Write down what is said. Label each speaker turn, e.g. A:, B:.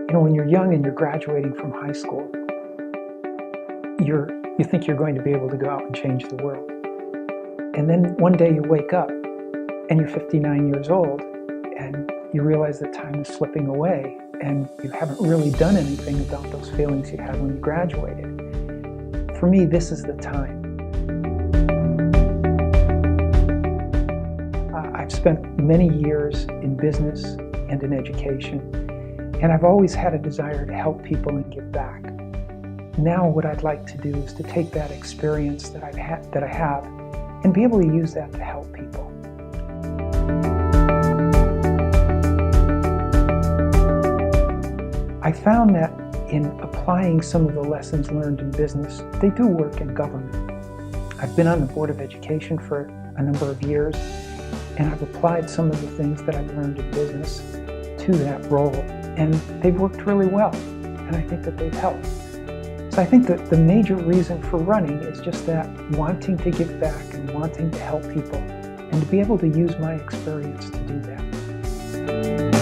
A: You know, when you're young and you're graduating from high school, you think you're going to be able to go out and change the world. And then one day you wake up and you're 59 years old and you realize that time is slipping away and you haven't really done anything about those feelings you had when you graduated. For me, this is the time. I've spent many years in business and in education, and I've always had a desire to help people and give back. Now what I'd like to do is to take that experience that I have and be able to use that to help people. I found that in applying some of the lessons learned in business, they do work in government. I've been on the Board of Education for a number of years, and I've applied some of the things that I've learned in business to that role, and they've worked really well, and I think that they've helped. So I think that the major reason for running is just that wanting to give back and wanting to help people, and to be able to use my experience to do that.